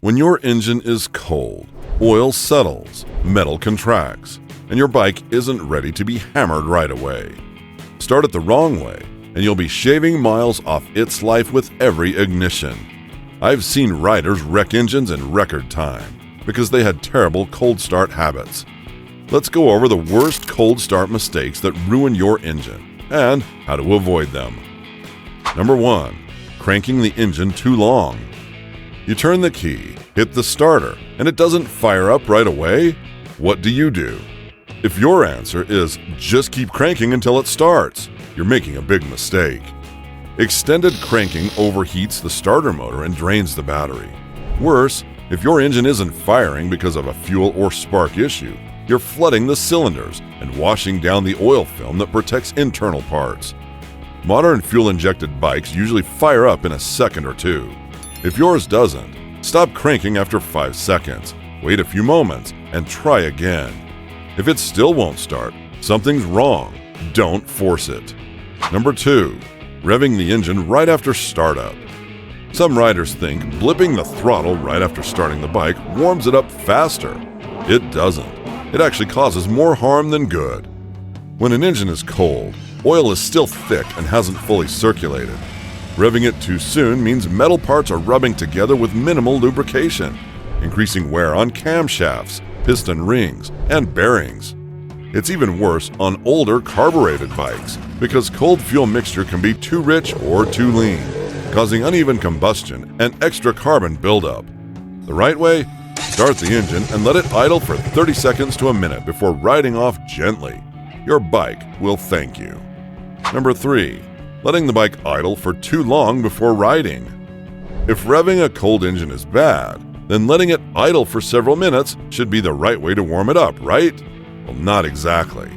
When your engine is cold, oil settles, metal contracts, and your bike isn't ready to be hammered right away. Start it the wrong way, and you'll be shaving miles off its life with every ignition. I've seen riders wreck engines in record time because they had terrible cold start habits. Let's go over the worst cold start mistakes that ruin your engine and how to avoid them. Number 1. Cranking the engine too long. You turn the key, hit the starter, and it doesn't fire up right away? What do? If your answer is just keep cranking until it starts, you're making a big mistake. Extended cranking overheats the starter motor and drains the battery. Worse, if your engine isn't firing because of a fuel or spark issue, you're flooding the cylinders and washing down the oil film that protects internal parts. Modern fuel-injected bikes usually fire up in a second or two. If yours doesn't, stop cranking after 5 seconds, wait a few moments, and try again. If it still won't start, something's wrong. Don't force it. Number 2. Revving the engine right after startup. Some riders think blipping the throttle right after starting the bike warms it up faster. It doesn't. It actually causes more harm than good. When an engine is cold, oil is still thick and hasn't fully circulated. Revving it too soon means metal parts are rubbing together with minimal lubrication, increasing wear on camshafts, piston rings, and bearings. It's even worse on older carbureted bikes because cold fuel mixture can be too rich or too lean, causing uneven combustion and extra carbon buildup. The right way? Start the engine and let it idle for 30 seconds to a minute before riding off gently. Your bike will thank you. Number 3. Letting the bike idle for too long before riding. If revving a cold engine is bad, then letting it idle for several minutes should be the right way to warm it up, right? Well, not exactly.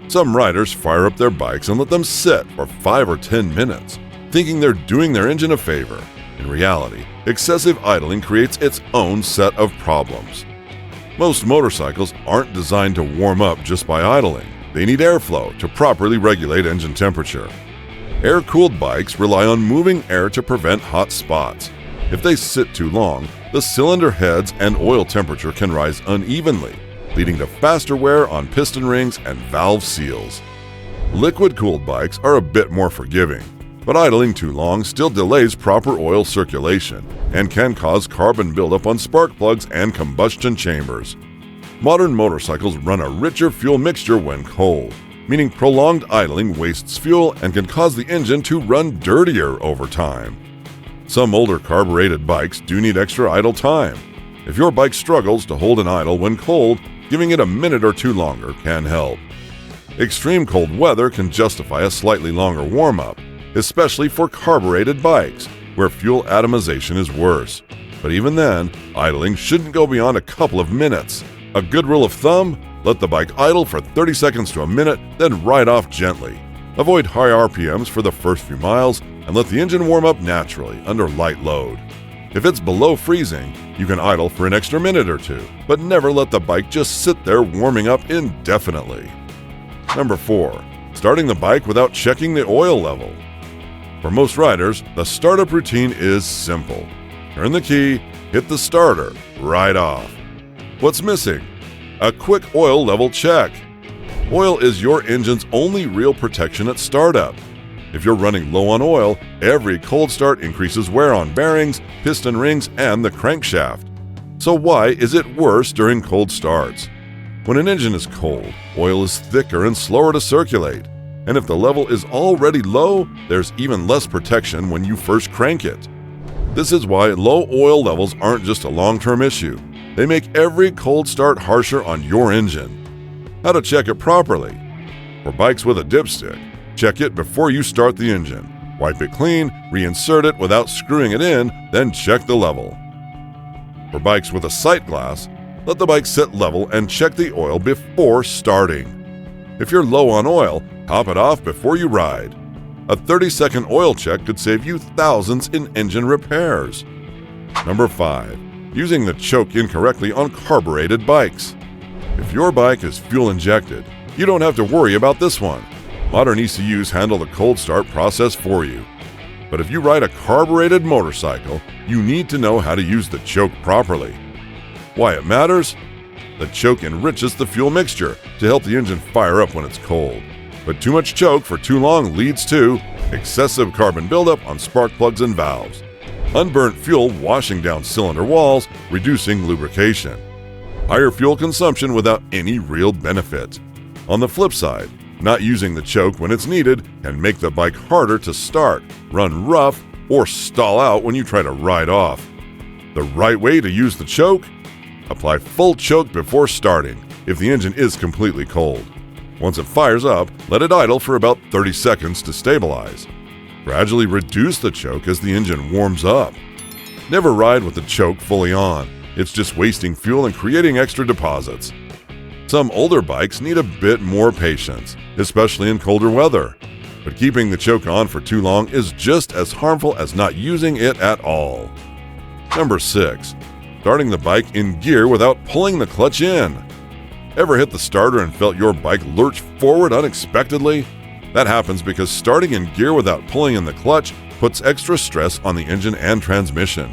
Some riders fire up their bikes and let them sit for 5 or 10 minutes, thinking they're doing their engine a favor. In reality, excessive idling creates its own set of problems. Most motorcycles aren't designed to warm up just by idling. They need airflow to properly regulate engine temperature. Air-cooled bikes rely on moving air to prevent hot spots. If they sit too long, the cylinder heads and oil temperature can rise unevenly, leading to faster wear on piston rings and valve seals. Liquid-cooled bikes are a bit more forgiving, but idling too long still delays proper oil circulation and can cause carbon buildup on spark plugs and combustion chambers. Modern motorcycles run a richer fuel mixture when cold, meaning prolonged idling wastes fuel and can cause the engine to run dirtier over time. Some older carbureted bikes do need extra idle time. If your bike struggles to hold an idle when cold, giving it a minute or two longer can help. Extreme cold weather can justify a slightly longer warm-up, especially for carbureted bikes, where fuel atomization is worse. But even then, idling shouldn't go beyond a couple of minutes. A good rule of thumb: let the bike idle for 30 seconds to a minute, then ride off gently. Avoid high RPMs for the first few miles and let the engine warm up naturally under light load. If it's below freezing, you can idle for an extra minute or two, but never let the bike just sit there warming up indefinitely. Number 4. Starting the bike without checking the oil level. For most riders, the startup routine is simple. Turn the key, hit the starter, ride off. What's missing? A quick oil level check. Oil is your engine's only real protection at startup. If you're running low on oil, every cold start increases wear on bearings, piston rings, and the crankshaft. So why is it worse during cold starts? When an engine is cold, oil is thicker and slower to circulate. And if the level is already low, there's even less protection when you first crank it. This is why low oil levels aren't just a long-term issue. They make every cold start harsher on your engine. How to check it properly? For bikes with a dipstick, check it before you start the engine. Wipe it clean, reinsert it without screwing it in, then check the level. For bikes with a sight glass, let the bike sit level and check the oil before starting. If you're low on oil, top it off before you ride. A 30-second oil check could save you thousands in engine repairs. Number 5. Using the choke incorrectly on carbureted bikes. If your bike is fuel injected, you don't have to worry about this one. Modern ECUs handle the cold start process for you. But if you ride a carbureted motorcycle, you need to know how to use the choke properly. Why it matters? The choke enriches the fuel mixture to help the engine fire up when it's cold. But too much choke for too long leads to excessive carbon buildup on spark plugs and valves, unburnt fuel washing down cylinder walls, reducing lubrication, higher fuel consumption without any real benefit. On the flip side, not using the choke when it's needed can make the bike harder to start, run rough, or stall out when you try to ride off. The right way to use the choke? Apply full choke before starting if the engine is completely cold. Once it fires up, let it idle for about 30 seconds to stabilize. Gradually reduce the choke as the engine warms up. Never ride with the choke fully on. It's just wasting fuel and creating extra deposits. Some older bikes need a bit more patience, especially in colder weather. But keeping the choke on for too long is just as harmful as not using it at all. Number 6. Starting the bike in gear without pulling the clutch in. Ever hit the starter and felt your bike lurch forward unexpectedly? That happens because starting in gear without pulling in the clutch puts extra stress on the engine and transmission.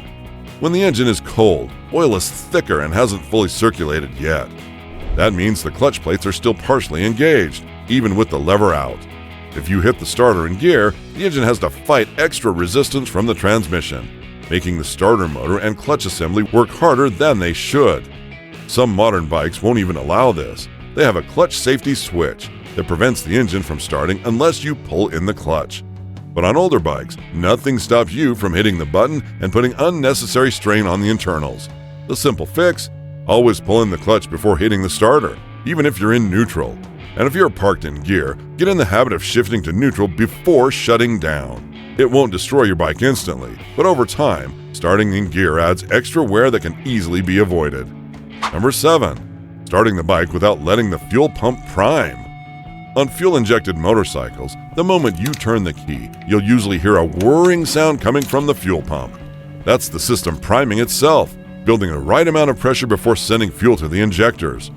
When the engine is cold, oil is thicker and hasn't fully circulated yet. That means the clutch plates are still partially engaged, even with the lever out. If you hit the starter in gear, the engine has to fight extra resistance from the transmission, making the starter motor and clutch assembly work harder than they should. Some modern bikes won't even allow this. They have a clutch safety switch that prevents the engine from starting unless you pull in the clutch. But on older bikes, nothing stops you from hitting the button and putting unnecessary strain on the internals. The simple fix? Always pull in the clutch before hitting the starter, even if you're in neutral. And if you're parked in gear, get in the habit of shifting to neutral before shutting down. It won't destroy your bike instantly, but over time, starting in gear adds extra wear that can easily be avoided. Number 7. Starting the bike without letting the fuel pump prime. On fuel-injected motorcycles, the moment you turn the key, you'll usually hear a whirring sound coming from the fuel pump. That's the system priming itself, building the right amount of pressure before sending fuel to the injectors.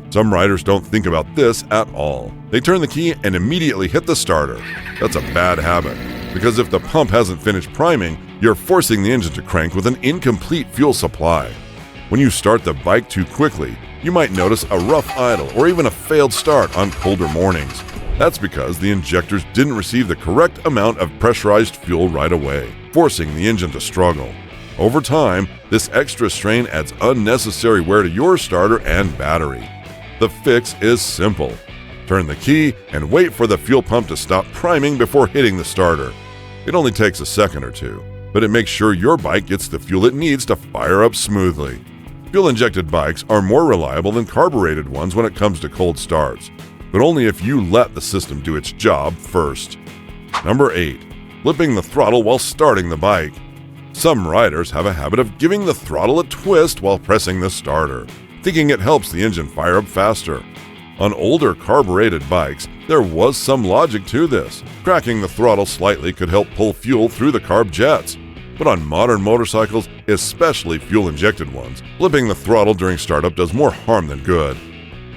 Some riders don't think about this at all. They turn the key and immediately hit the starter. That's a bad habit, because if the pump hasn't finished priming, you're forcing the engine to crank with an incomplete fuel supply. When you start the bike too quickly, you might notice a rough idle or even a failed start on colder mornings. That's because the injectors didn't receive the correct amount of pressurized fuel right away, forcing the engine to struggle. Over time, this extra strain adds unnecessary wear to your starter and battery. The fix is simple. Turn the key and wait for the fuel pump to stop priming before hitting the starter. It only takes a second or two, but it makes sure your bike gets the fuel it needs to fire up smoothly. Fuel-injected bikes are more reliable than carbureted ones when it comes to cold starts, but only if you let the system do its job first. Number 8. Flipping the throttle while starting the bike. Some riders have a habit of giving the throttle a twist while pressing the starter, thinking it helps the engine fire up faster. On older carbureted bikes, there was some logic to this. Cracking the throttle slightly could help pull fuel through the carb jets. But on modern motorcycles, especially fuel-injected ones, flipping the throttle during startup does more harm than good.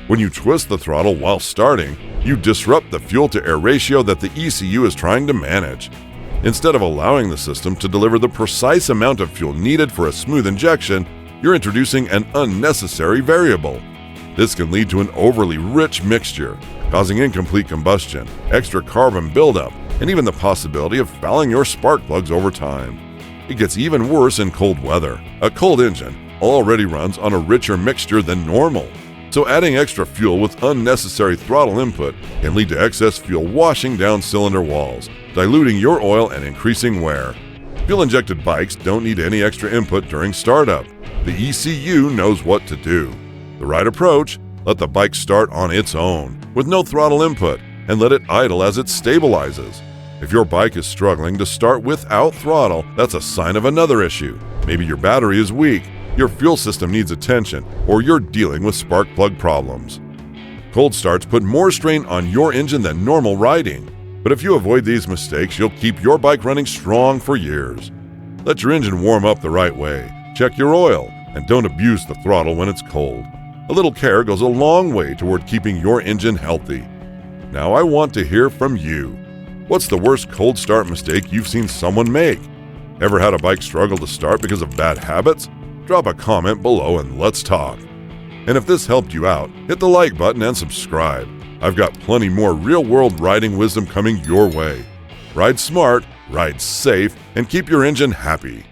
When you twist the throttle while starting, you disrupt the fuel-to-air ratio that the ECU is trying to manage. Instead of allowing the system to deliver the precise amount of fuel needed for a smooth injection, you're introducing an unnecessary variable. This can lead to an overly rich mixture, causing incomplete combustion, extra carbon buildup, and even the possibility of fouling your spark plugs over time. It gets even worse in cold weather. A cold engine already runs on a richer mixture than normal, so adding extra fuel with unnecessary throttle input can lead to excess fuel washing down cylinder walls, diluting your oil and increasing wear. Fuel-injected bikes don't need any extra input during startup. The ECU knows what to do. The right approach: let the bike start on its own, with no throttle input, and let it idle as it stabilizes. If your bike is struggling to start without throttle, that's a sign of another issue. Maybe your battery is weak, your fuel system needs attention, or you're dealing with spark plug problems. Cold starts put more strain on your engine than normal riding, but if you avoid these mistakes, you'll keep your bike running strong for years. Let your engine warm up the right way, check your oil, and don't abuse the throttle when it's cold. A little care goes a long way toward keeping your engine healthy. Now I want to hear from you. What's the worst cold start mistake you've seen someone make? Ever had a bike struggle to start because of bad habits? Drop a comment below and let's talk. And if this helped you out, hit the like button and subscribe. I've got plenty more real-world riding wisdom coming your way. Ride smart, ride safe, and keep your engine happy.